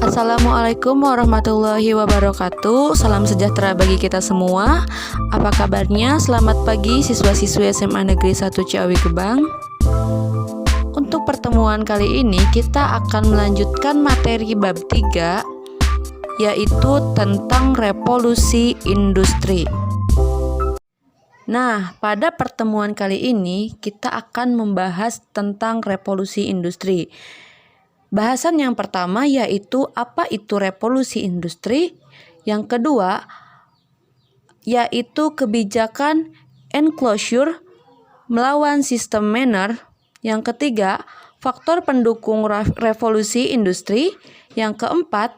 Assalamualaikum warahmatullahi wabarakatuh. Salam sejahtera bagi kita semua. Apa kabarnya? Selamat pagi siswa-siswi SMA Negeri 1 Ciawi Gebang. Untuk pertemuan kali ini kita akan melanjutkan materi bab 3, yaitu tentang revolusi industri. Nah, pada pertemuan kali ini kita akan membahas tentang revolusi industri. Bahasan yang pertama yaitu apa itu revolusi industri. Yang kedua yaitu kebijakan enclosure melawan sistem Manor. Yang ketiga, faktor pendukung revolusi industri. Yang keempat,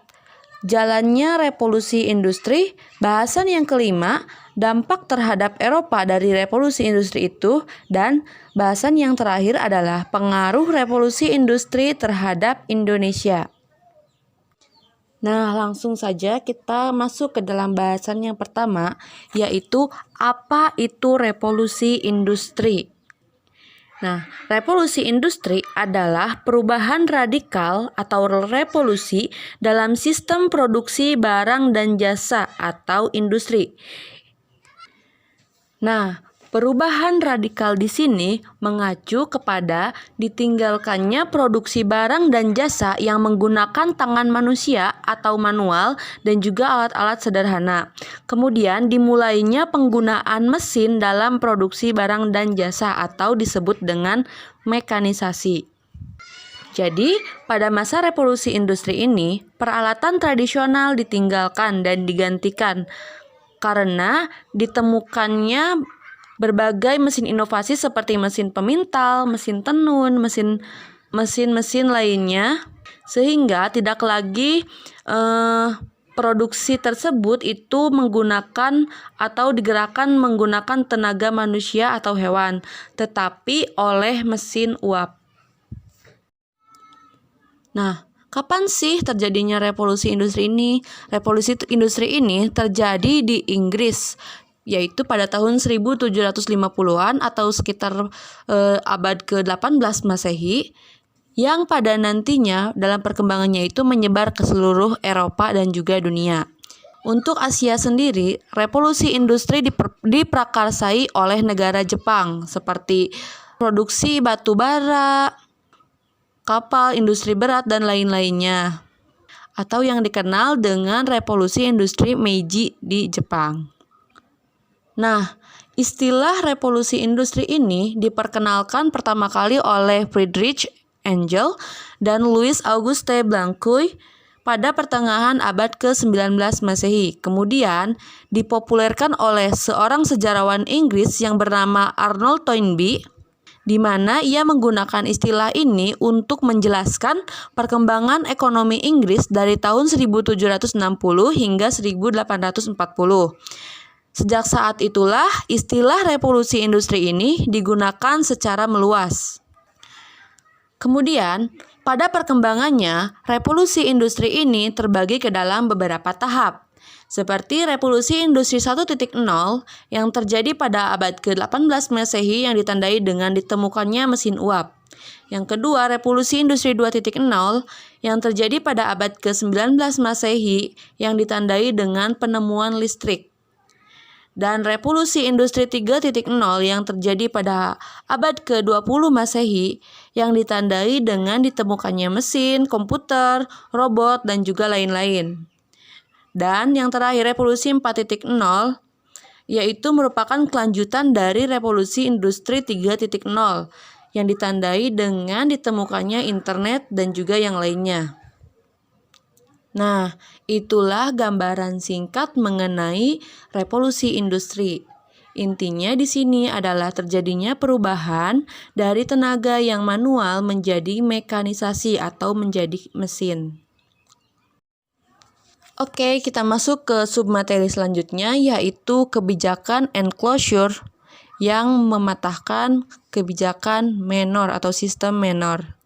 jalannya revolusi industri. Bahasan yang kelima, dampak terhadap Eropa dari revolusi industri itu. Dan bahasan yang terakhir adalah pengaruh revolusi industri terhadap Indonesia. Nah, langsung saja kita masuk ke dalam bahasan yang pertama, yaitu apa itu revolusi industri. Nah, revolusi industri adalah perubahan radikal atau revolusi dalam sistem produksi barang dan jasa atau industri. Nah, perubahan radikal di sini mengacu kepada ditinggalkannya produksi barang dan jasa yang menggunakan tangan manusia atau manual dan juga alat-alat sederhana. Kemudian dimulainya penggunaan mesin dalam produksi barang dan jasa atau disebut dengan mekanisasi. Jadi, pada masa revolusi industri ini, peralatan tradisional ditinggalkan dan digantikan karena ditemukannya berbagai mesin inovasi seperti mesin pemintal, mesin tenun, mesin lainnya, sehingga tidak lagi produksi tersebut itu menggunakan atau digerakkan menggunakan tenaga manusia atau hewan, tetapi oleh mesin uap. Nah, kapan sih terjadinya revolusi industri ini? Revolusi industri ini terjadi di Inggris, yaitu pada tahun 1750-an atau sekitar abad ke-18 Masehi, yang pada nantinya dalam perkembangannya itu menyebar ke seluruh Eropa dan juga dunia. Untuk Asia sendiri, revolusi industri diprakarsai oleh negara Jepang seperti produksi batu bara, kapal, industri berat, dan lain-lainnya, atau yang dikenal dengan revolusi industri Meiji di Jepang. Nah, istilah revolusi industri ini diperkenalkan pertama kali oleh Friedrich Engels dan Louis Auguste Blanquy pada pertengahan abad ke-19 Masehi. Kemudian dipopulerkan oleh seorang sejarawan Inggris yang bernama Arnold Toynbee, di mana ia menggunakan istilah ini untuk menjelaskan perkembangan ekonomi Inggris dari tahun 1760 hingga 1840. Sejak saat itulah istilah revolusi industri ini digunakan secara meluas. Kemudian, pada perkembangannya, revolusi industri ini terbagi ke dalam beberapa tahap, seperti revolusi industri 1.0 yang terjadi pada abad ke-18 Masehi yang ditandai dengan ditemukannya mesin uap. Yang kedua, revolusi industri 2.0 yang terjadi pada abad ke-19 Masehi yang ditandai dengan penemuan listrik. Dan revolusi industri 3.0 yang terjadi pada abad ke-20 Masehi yang ditandai dengan ditemukannya mesin, komputer, robot, dan juga lain-lain. Dan yang terakhir, revolusi 4.0 yaitu merupakan kelanjutan dari revolusi industri 3.0 yang ditandai dengan ditemukannya internet dan juga yang lainnya. Nah, itulah gambaran singkat mengenai revolusi industri. Intinya di sini adalah terjadinya perubahan dari tenaga yang manual menjadi mekanisasi atau menjadi mesin. Oke, kita masuk ke submateri selanjutnya, yaitu kebijakan enclosure yang mematahkan kebijakan Manor atau sistem Manor.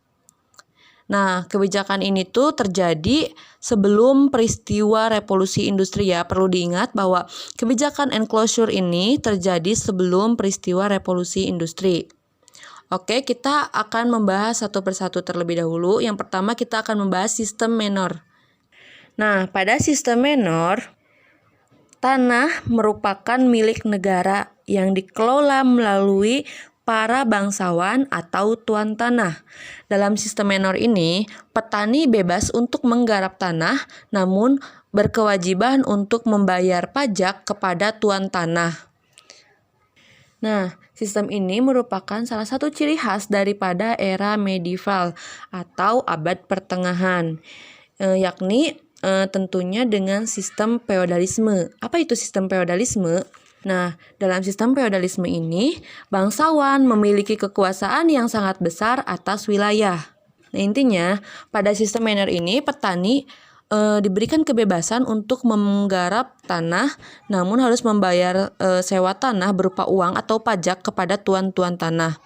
Nah, kebijakan ini tuh terjadi sebelum peristiwa revolusi industri ya. Perlu diingat bahwa kebijakan enclosure ini terjadi sebelum peristiwa revolusi industri. Oke, kita akan membahas satu persatu terlebih dahulu. Yang pertama kita akan membahas sistem Manor. Nah, pada sistem menor, tanah merupakan milik negara yang dikelola melalui para bangsawan atau tuan tanah. Dalam sistem menor ini, petani bebas untuk menggarap tanah, namun berkewajiban untuk membayar pajak kepada tuan tanah. Nah, sistem ini merupakan salah satu ciri khas daripada era medieval atau abad pertengahan, yakni tentunya dengan sistem feodalisme. Apa itu sistem feodalisme? Nah, dalam sistem feodalisme ini, bangsawan memiliki kekuasaan yang sangat besar atas wilayah. Nah, intinya, pada sistem menor ini, petani diberikan kebebasan untuk menggarap tanah, namun harus membayar sewa tanah berupa uang atau pajak kepada tuan-tuan tanah.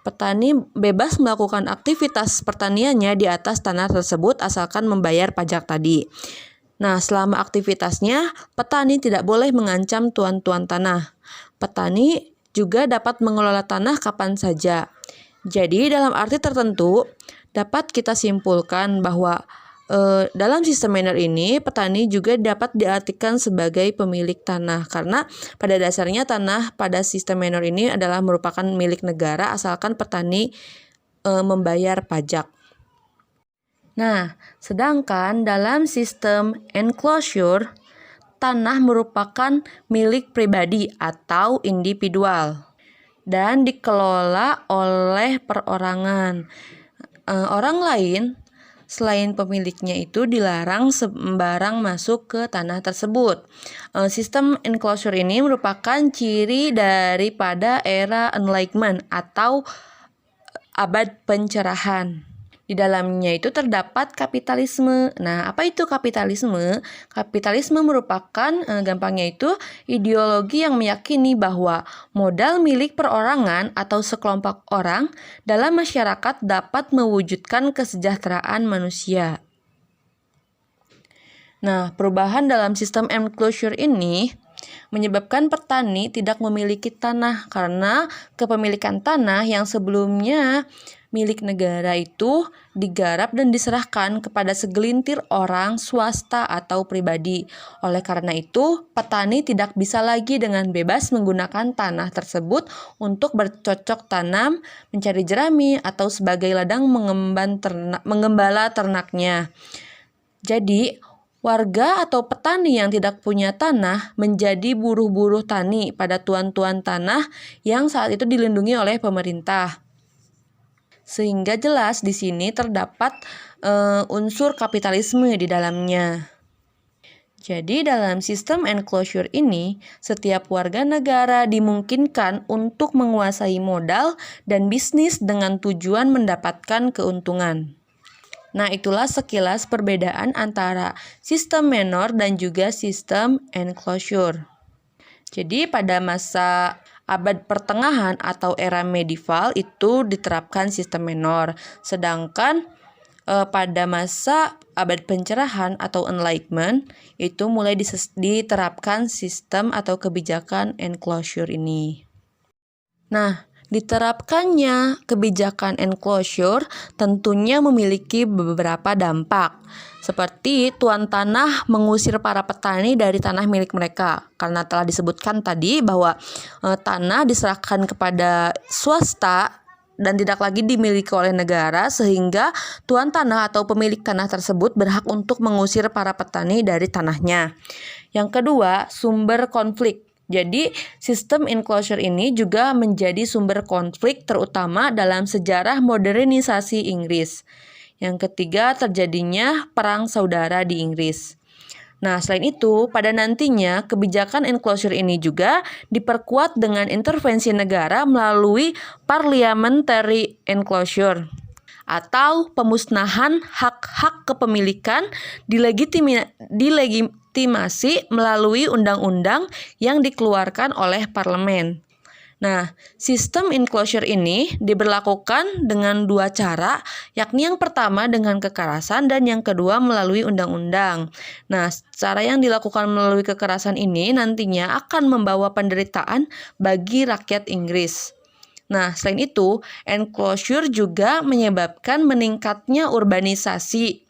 Petani bebas melakukan aktivitas pertaniannya di atas tanah tersebut asalkan membayar pajak tadi. Nah, selama aktivitasnya, petani tidak boleh mengancam tuan-tuan tanah. Petani juga dapat mengelola tanah kapan saja. Jadi, dalam arti tertentu, dapat kita simpulkan bahwa dalam sistem menor ini, petani juga dapat diartikan sebagai pemilik tanah karena pada dasarnya tanah pada sistem menor ini adalah merupakan milik negara asalkan petani membayar pajak. Nah, sedangkan dalam sistem enclosure, tanah merupakan milik pribadi atau individual dan dikelola oleh perorangan. Orang lain selain pemiliknya itu dilarang sembarang masuk ke tanah tersebut. Sistem enclosure ini merupakan ciri daripada era Enlightenment atau abad pencerahan. Di dalamnya itu terdapat kapitalisme. Nah, apa itu kapitalisme? Kapitalisme merupakan, gampangnya itu, ideologi yang meyakini bahwa modal milik perorangan atau sekelompok orang dalam masyarakat dapat mewujudkan kesejahteraan manusia. Nah, perubahan dalam sistem enclosure ini menyebabkan petani tidak memiliki tanah karena kepemilikan tanah yang sebelumnya milik negara itu digarap dan diserahkan kepada segelintir orang swasta atau pribadi. Oleh karena itu, petani tidak bisa lagi dengan bebas menggunakan tanah tersebut untuk bercocok tanam, mencari jerami, atau sebagai ladang mengembala ternaknya. Jadi, warga atau petani yang tidak punya tanah menjadi buruh-buruh tani pada tuan-tuan tanah yang saat itu dilindungi oleh pemerintah. Sehingga jelas di sini terdapat unsur kapitalisme di dalamnya. Jadi dalam sistem enclosure ini, setiap warga negara dimungkinkan untuk menguasai modal dan bisnis dengan tujuan mendapatkan keuntungan. Nah, itulah sekilas perbedaan antara sistem menor dan juga sistem enclosure. Jadi pada masa abad pertengahan atau era medieval itu diterapkan sistem menor. Sedangkan pada masa abad pencerahan atau Enlightenment itu mulai diterapkan sistem atau kebijakan enclosure ini. Nah, diterapkannya kebijakan enclosure tentunya memiliki beberapa dampak. Seperti tuan tanah mengusir para petani dari tanah milik mereka. Karena telah disebutkan tadi bahwa tanah diserahkan kepada swasta dan tidak lagi dimiliki oleh negara, sehingga tuan tanah atau pemilik tanah tersebut berhak untuk mengusir para petani dari tanahnya. Yang kedua, sumber konflik. Jadi, sistem enclosure ini juga menjadi sumber konflik terutama dalam sejarah modernisasi Inggris. Yang ketiga, terjadinya perang saudara di Inggris. Nah, selain itu, pada nantinya kebijakan enclosure ini juga diperkuat dengan intervensi negara melalui parliamentary enclosure atau pemusnahan hak-hak kepemilikan dilegitimasi melalui undang-undang yang dikeluarkan oleh parlemen. Nah, sistem enclosure ini diberlakukan dengan dua cara, yakni yang pertama dengan kekerasan dan yang kedua melalui undang-undang. Nah, cara yang dilakukan melalui kekerasan ini nantinya akan membawa penderitaan bagi rakyat Inggris. Nah, selain itu, enclosure juga menyebabkan meningkatnya urbanisasi.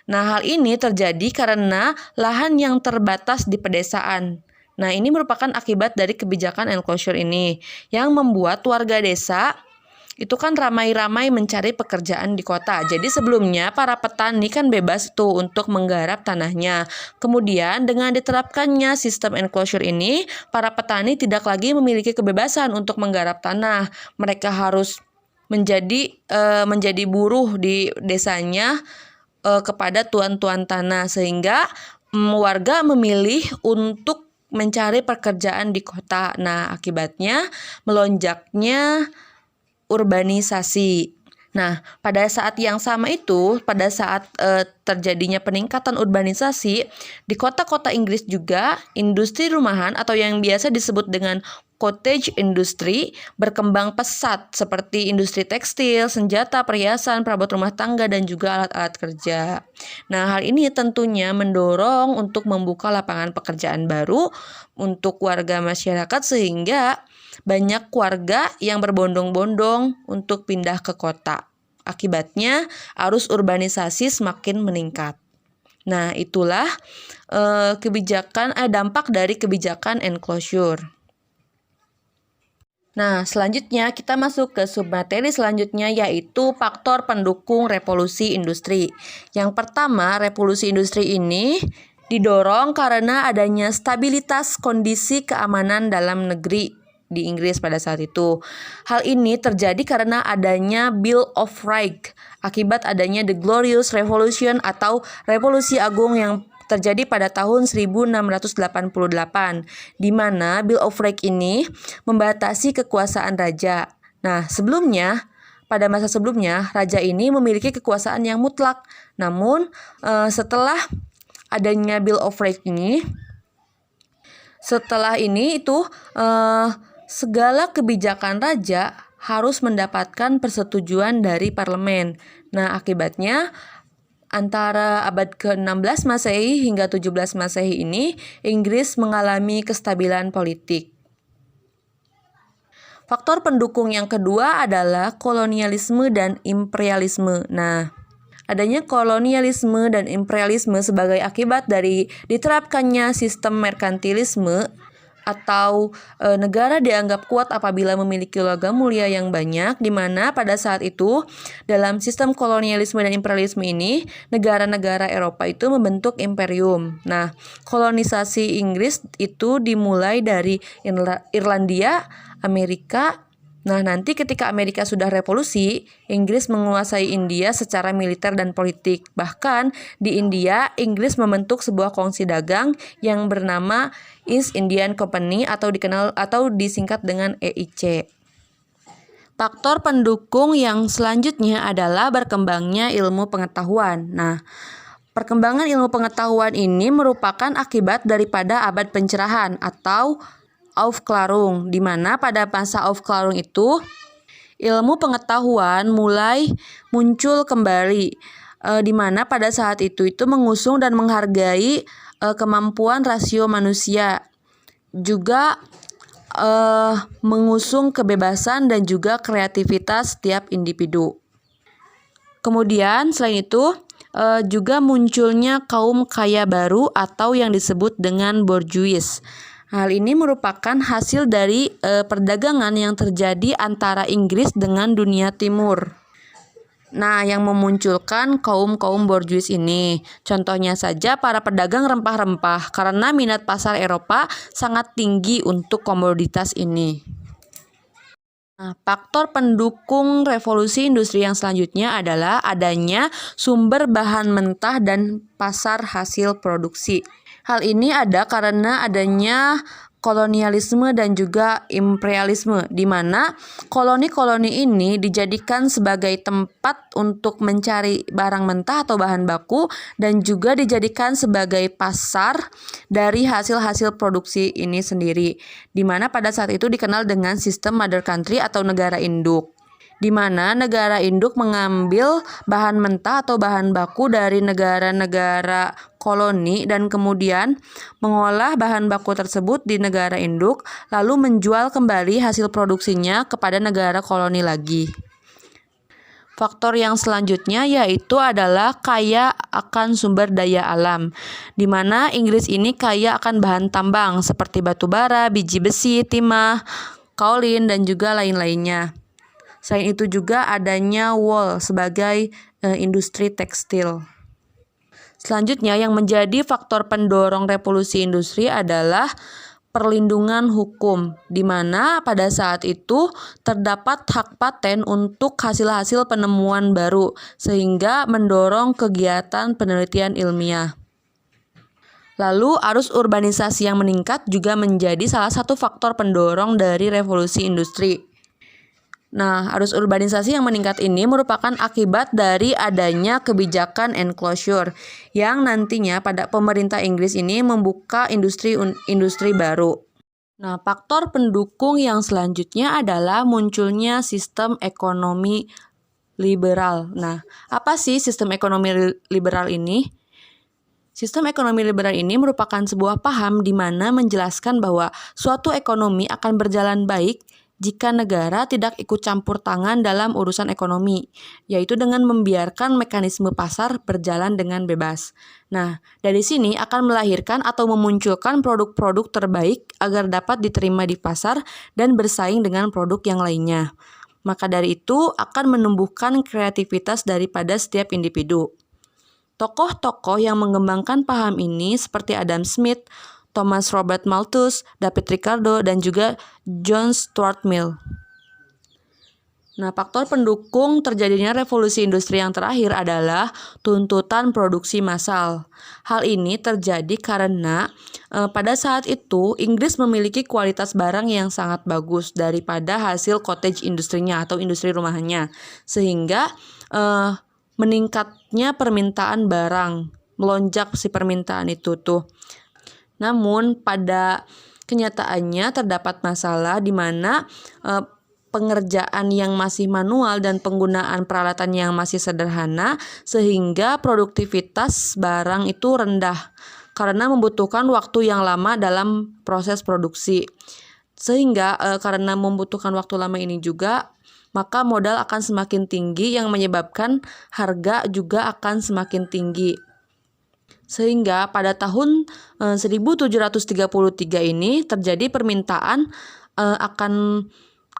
Nah, hal ini terjadi karena lahan yang terbatas di pedesaan. Nah, ini merupakan akibat dari kebijakan enclosure ini yang membuat warga desa itu kan ramai-ramai mencari pekerjaan di kota. Jadi sebelumnya para petani kan bebas tuh untuk menggarap tanahnya. Kemudian dengan diterapkannya sistem enclosure ini, para petani tidak lagi memiliki kebebasan untuk menggarap tanah. Mereka harus menjadi buruh di desanya kepada tuan-tuan tanah, sehingga warga memilih untuk mencari pekerjaan di kota. Nah, akibatnya melonjaknya urbanisasi. Nah, pada saat yang sama itu, pada saat terjadinya peningkatan urbanisasi, di kota-kota Inggris juga industri rumahan atau yang biasa disebut dengan cottage industry berkembang pesat seperti industri tekstil, senjata, perhiasan, perabot rumah tangga, dan juga alat-alat kerja. Nah, hal ini tentunya mendorong untuk membuka lapangan pekerjaan baru untuk warga masyarakat sehingga banyak warga yang berbondong-bondong untuk pindah ke kota. Akibatnya, arus urbanisasi semakin meningkat. Nah, itulah dampak dari kebijakan enclosure. Nah, selanjutnya kita masuk ke submateri selanjutnya, yaitu faktor pendukung revolusi industri. Yang pertama, revolusi industri ini didorong karena adanya stabilitas kondisi keamanan dalam negeri di Inggris pada saat itu. Hal ini terjadi karena adanya Bill of Rights akibat adanya The Glorious Revolution atau Revolusi Agung yang terjadi pada tahun 1688, di mana Bill of Rights ini membatasi kekuasaan raja. Nah, pada masa sebelumnya, raja ini memiliki kekuasaan yang mutlak. Namun, setelah adanya Bill of Rights ini, segala kebijakan raja harus mendapatkan persetujuan dari parlemen. Nah, akibatnya antara abad ke-16 Masehi hingga 17 Masehi ini, Inggris mengalami kestabilan politik. Faktor pendukung yang kedua adalah kolonialisme dan imperialisme. Nah, adanya kolonialisme dan imperialisme sebagai akibat dari diterapkannya sistem merkantilisme atau negara dianggap kuat apabila memiliki logam mulia yang banyak, di mana pada saat itu dalam sistem kolonialisme dan imperialisme ini negara-negara Eropa itu membentuk imperium. Nah, kolonisasi Inggris itu dimulai dari Irlandia, Amerika. Nah, nanti ketika Amerika sudah revolusi, Inggris menguasai India secara militer dan politik. Bahkan di India, Inggris membentuk sebuah kongsi dagang yang bernama East Indian Company atau disingkat dengan EIC. Faktor pendukung yang selanjutnya adalah berkembangnya ilmu pengetahuan. Nah, perkembangan ilmu pengetahuan ini merupakan akibat daripada abad pencerahan atau Aufklärung, di mana pada masa Aufklärung itu ilmu pengetahuan mulai muncul kembali, di mana pada saat itu mengusung dan menghargai kemampuan rasio manusia, juga mengusung kebebasan dan juga kreativitas setiap individu. Kemudian selain itu juga munculnya kaum kaya baru atau yang disebut dengan bourgeois. Hal ini merupakan hasil dari perdagangan yang terjadi antara Inggris dengan dunia timur. Nah, yang memunculkan kaum bourgeois ini, contohnya saja para pedagang rempah-rempah, karena minat pasar Eropa sangat tinggi untuk komoditas ini. Nah, faktor pendukung revolusi industri yang selanjutnya adalah adanya sumber bahan mentah dan pasar hasil produksi. Hal ini ada karena adanya kolonialisme dan juga imperialisme, di mana koloni-koloni ini dijadikan sebagai tempat untuk mencari barang mentah atau bahan baku dan juga dijadikan sebagai pasar dari hasil-hasil produksi ini sendiri, di mana pada saat itu dikenal dengan sistem mother country atau negara induk, di mana negara induk mengambil bahan mentah atau bahan baku dari negara-negara koloni dan kemudian mengolah bahan baku tersebut di negara induk, lalu menjual kembali hasil produksinya kepada negara koloni lagi. Faktor yang selanjutnya yaitu adalah kaya akan sumber daya alam, di mana Inggris ini kaya akan bahan tambang seperti batu bara, biji besi, timah, kaolin, dan juga lain-lainnya. Selain itu juga adanya wool sebagai industri tekstil. Selanjutnya yang menjadi faktor pendorong revolusi industri adalah perlindungan hukum, di mana pada saat itu terdapat hak paten untuk hasil-hasil penemuan baru, sehingga mendorong kegiatan penelitian ilmiah. Lalu, arus urbanisasi yang meningkat juga menjadi salah satu faktor pendorong dari revolusi industri. Nah, arus urbanisasi yang meningkat ini merupakan akibat dari adanya kebijakan enclosure yang nantinya pada pemerintah Inggris ini membuka industri baru. Nah, faktor pendukung yang selanjutnya adalah munculnya sistem ekonomi liberal. Nah, apa sih sistem ekonomi liberal ini? Sistem ekonomi liberal ini merupakan sebuah paham di mana menjelaskan bahwa suatu ekonomi akan berjalan baik jika negara tidak ikut campur tangan dalam urusan ekonomi, yaitu dengan membiarkan mekanisme pasar berjalan dengan bebas. Nah, dari sini akan melahirkan atau memunculkan produk-produk terbaik agar dapat diterima di pasar dan bersaing dengan produk yang lainnya. Maka dari itu akan menumbuhkan kreativitas daripada setiap individu. Tokoh-tokoh yang mengembangkan paham ini seperti Adam Smith, Thomas Robert Malthus, David Ricardo, dan juga John Stuart Mill. Nah, faktor pendukung terjadinya revolusi industri yang terakhir adalah tuntutan produksi massal. Hal ini terjadi karena pada saat itu Inggris memiliki kualitas barang yang sangat bagus daripada hasil cottage industrinya atau industri rumahannya, sehingga meningkatnya permintaan barang, melonjak si permintaan itu tuh. Namun pada kenyataannya terdapat masalah di mana pengerjaan yang masih manual dan penggunaan peralatan yang masih sederhana sehingga produktivitas barang itu rendah karena membutuhkan waktu yang lama dalam proses produksi. Sehingga karena membutuhkan waktu lama ini juga maka modal akan semakin tinggi yang menyebabkan harga juga akan semakin tinggi. Sehingga pada tahun 1733 ini terjadi permintaan akan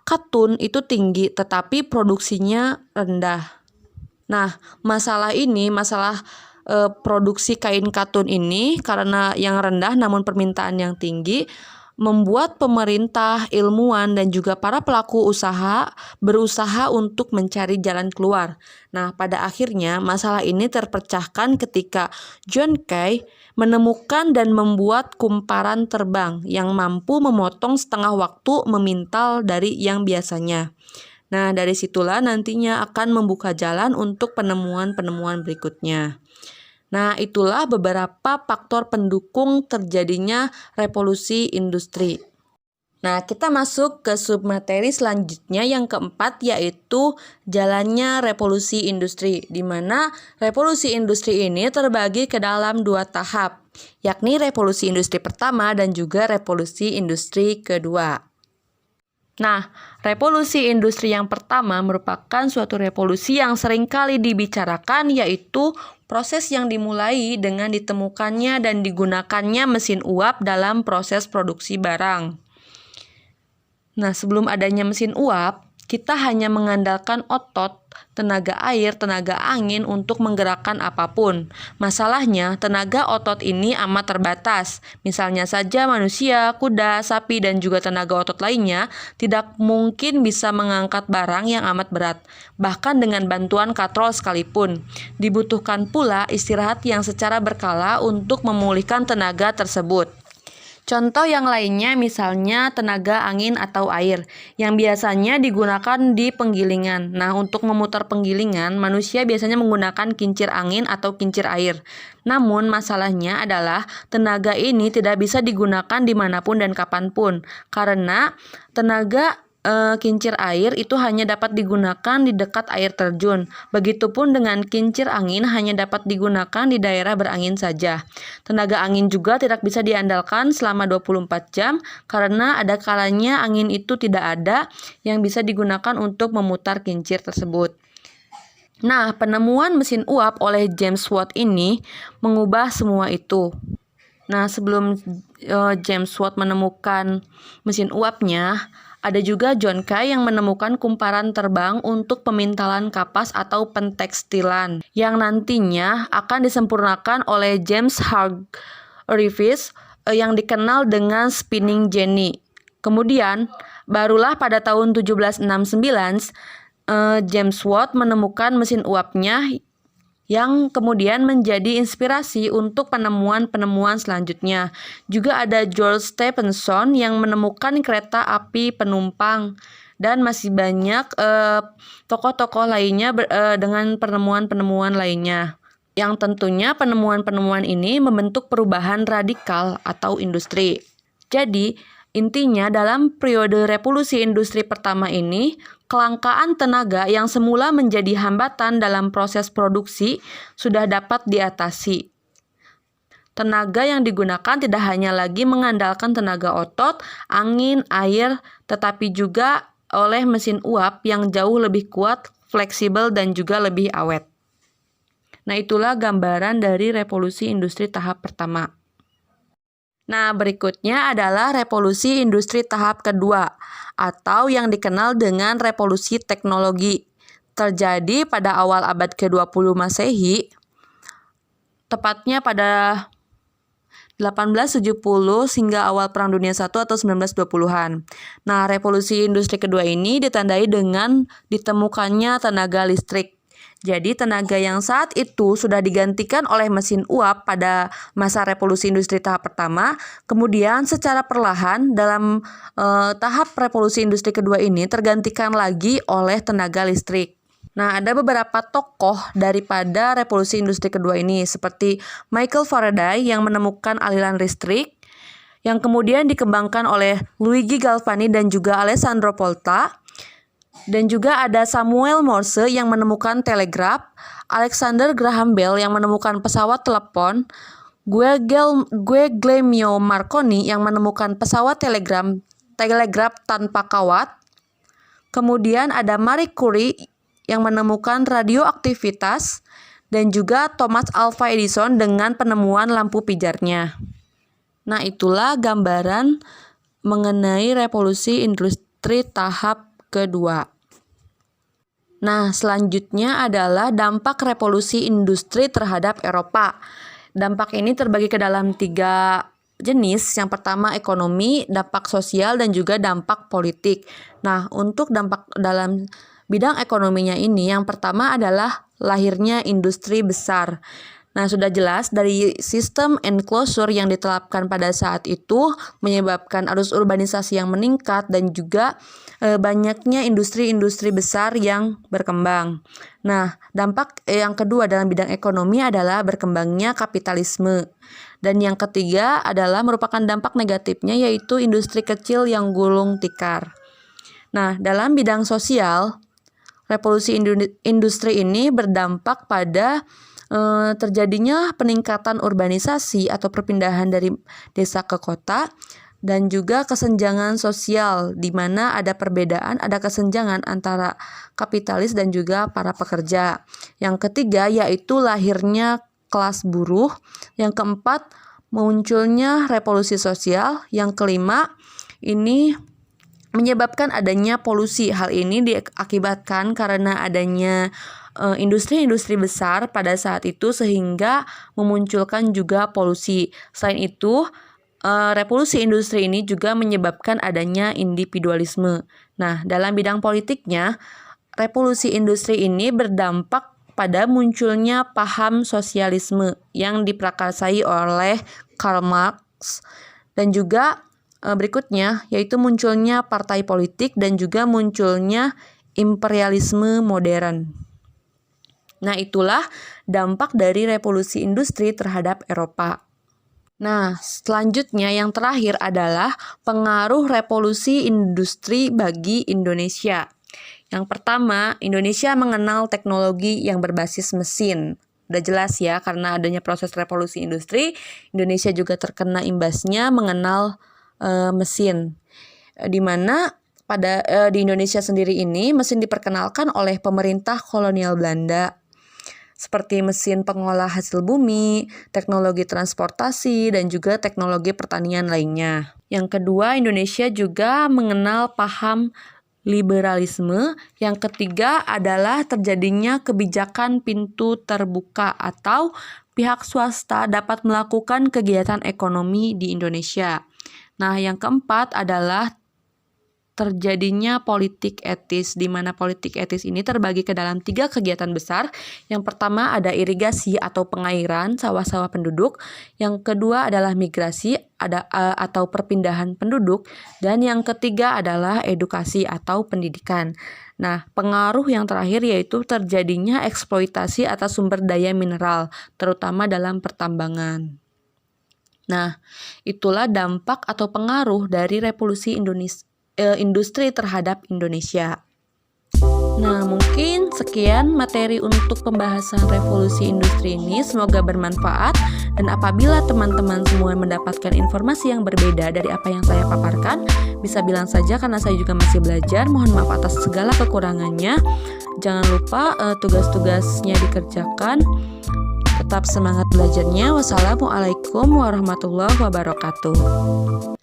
katun itu tinggi tetapi produksinya rendah. Nah, masalah produksi kain katun ini karena yang rendah namun permintaan yang tinggi membuat pemerintah, ilmuwan, dan juga para pelaku usaha berusaha untuk mencari jalan keluar. Nah, pada akhirnya masalah ini terpecahkan ketika John Kay menemukan dan membuat kumparan terbang yang mampu memotong setengah waktu memintal dari yang biasanya. Nah, dari situlah nantinya akan membuka jalan untuk penemuan-penemuan berikutnya. Nah, itulah beberapa faktor pendukung terjadinya revolusi industri. Nah, kita masuk ke submateri selanjutnya yang keempat yaitu jalannya revolusi industri, di mana revolusi industri ini terbagi ke dalam 2 tahap, yakni revolusi industri pertama dan juga revolusi industri kedua. Nah, revolusi industri yang pertama merupakan suatu revolusi yang seringkali dibicarakan, yaitu proses yang dimulai dengan ditemukannya dan digunakannya mesin uap dalam proses produksi barang. Nah, sebelum adanya mesin uap, kita hanya mengandalkan otot, tenaga air, tenaga angin untuk menggerakkan apapun. Masalahnya, tenaga otot ini amat terbatas. Misalnya saja manusia, kuda, sapi, dan juga tenaga otot lainnya tidak mungkin bisa mengangkat barang yang amat berat. Bahkan dengan bantuan katrol sekalipun. Dibutuhkan pula istirahat yang secara berkala untuk memulihkan tenaga tersebut. Contoh yang lainnya misalnya tenaga angin atau air yang biasanya digunakan di penggilingan. Nah, untuk memutar penggilingan, manusia biasanya menggunakan kincir angin atau kincir air. Namun masalahnya adalah tenaga ini tidak bisa digunakan dimanapun dan kapanpun karena tenaga kincir air itu hanya dapat digunakan di dekat air terjun. Begitupun dengan kincir angin hanya dapat digunakan di daerah berangin saja. Tenaga angin juga tidak bisa diandalkan selama 24 jam karena ada kalanya angin itu tidak ada yang bisa digunakan untuk memutar kincir tersebut. Nah, penemuan mesin uap oleh James Watt ini mengubah semua itu. Nah, sebelum James Watt menemukan mesin uapnya, ada juga John Kay yang menemukan kumparan terbang untuk pemintalan kapas atau pentekstilan yang nantinya akan disempurnakan oleh James Hargreaves yang dikenal dengan spinning jenny. Kemudian, barulah pada tahun 1769 James Watt menemukan mesin uapnya yang kemudian menjadi inspirasi untuk penemuan-penemuan selanjutnya. Juga ada George Stephenson yang menemukan kereta api penumpang dan masih banyak tokoh-tokoh lainnya dengan penemuan-penemuan lainnya. Yang tentunya penemuan-penemuan ini membentuk perubahan radikal atau industri. Jadi, intinya dalam periode revolusi industri pertama ini, kelangkaan tenaga yang semula menjadi hambatan dalam proses produksi sudah dapat diatasi. Tenaga yang digunakan tidak hanya lagi mengandalkan tenaga otot, angin, air, tetapi juga oleh mesin uap yang jauh lebih kuat, fleksibel, dan juga lebih awet. Nah, itulah gambaran dari revolusi industri tahap pertama. Nah, berikutnya adalah revolusi industri tahap kedua atau yang dikenal dengan revolusi teknologi. Terjadi pada awal abad ke-20 Masehi, tepatnya pada 1870 hingga awal Perang Dunia I atau 1920-an. Nah, revolusi industri kedua ini ditandai dengan ditemukannya tenaga listrik. Jadi tenaga yang saat itu sudah digantikan oleh mesin uap pada masa revolusi industri tahap pertama, kemudian secara perlahan dalam tahap revolusi industri kedua ini tergantikan lagi oleh tenaga listrik. Nah, ada beberapa tokoh daripada revolusi industri kedua ini seperti Michael Faraday yang menemukan aliran listrik, yang kemudian dikembangkan oleh Luigi Galvani dan juga Alessandro Volta. Dan juga ada Samuel Morse yang menemukan telegraf, Alexander Graham Bell yang menemukan pesawat telepon, Guglielmo Marconi yang menemukan pesawat telegraf tanpa kawat. Kemudian ada Marie Curie yang menemukan radioaktivitas dan juga Thomas Alva Edison dengan penemuan lampu pijarnya. Nah, itulah gambaran mengenai revolusi industri tahap kedua. Nah, selanjutnya adalah dampak revolusi industri terhadap Eropa. Dampak ini terbagi ke dalam 3 jenis. Yang pertama ekonomi, dampak sosial, dan juga dampak politik. Nah, untuk dampak dalam bidang ekonominya ini, yang pertama adalah lahirnya industri besar. Nah, sudah jelas dari sistem enclosure yang diterapkan pada saat itu menyebabkan arus urbanisasi yang meningkat dan juga banyaknya industri-industri besar yang berkembang. Nah, dampak yang kedua dalam bidang ekonomi adalah berkembangnya kapitalisme. Dan yang ketiga adalah merupakan dampak negatifnya yaitu industri kecil yang gulung tikar. Nah, dalam bidang sosial, revolusi industri ini berdampak pada terjadinya peningkatan urbanisasi atau perpindahan dari desa ke kota dan juga kesenjangan sosial di mana ada kesenjangan antara kapitalis dan juga para pekerja. Yang ketiga yaitu lahirnya kelas buruh. Yang keempat munculnya revolusi sosial. Yang kelima ini menyebabkan adanya polusi. Hal ini diakibatkan karena adanya industri-industri besar pada saat itu sehingga memunculkan juga polusi. Selain itu, revolusi industri ini juga menyebabkan adanya individualisme. Nah, dalam bidang politiknya, revolusi industri ini berdampak pada munculnya paham sosialisme yang diprakarsai oleh Karl Marx dan juga berikutnya yaitu munculnya partai politik dan juga munculnya imperialisme modern. Nah, itulah dampak dari revolusi industri terhadap Eropa. Nah, selanjutnya yang terakhir adalah pengaruh revolusi industri bagi Indonesia. Yang pertama, Indonesia mengenal teknologi yang berbasis mesin. Udah jelas ya, karena adanya proses revolusi industri, Indonesia juga terkena imbasnya mengenal mesin. Di mana di Indonesia sendiri ini, mesin diperkenalkan oleh pemerintah kolonial Belanda, seperti mesin pengolah hasil bumi, teknologi transportasi, dan juga teknologi pertanian lainnya. Yang kedua, Indonesia juga mengenal paham liberalisme. Yang ketiga adalah terjadinya kebijakan pintu terbuka atau pihak swasta dapat melakukan kegiatan ekonomi di Indonesia. Nah, yang keempat adalah terjadinya politik etis, di mana politik etis ini terbagi ke dalam 3 kegiatan besar. Yang pertama ada irigasi atau pengairan sawah-sawah penduduk. Yang kedua adalah migrasi atau perpindahan penduduk. Dan yang ketiga adalah edukasi atau pendidikan. Nah, pengaruh yang terakhir yaitu terjadinya eksploitasi atas sumber daya mineral, terutama dalam pertambangan. Nah, itulah dampak atau pengaruh dari revolusi industri terhadap Indonesia. Nah, mungkin sekian materi untuk pembahasan revolusi industri ini. Semoga bermanfaat, dan apabila teman-teman semua mendapatkan informasi yang berbeda dari apa yang saya paparkan, bisa bilang saja karena saya juga masih belajar. Mohon maaf atas segala kekurangannya. Jangan lupa tugas-tugasnya dikerjakan. Tetap semangat belajarnya. Wassalamualaikum warahmatullahi wabarakatuh.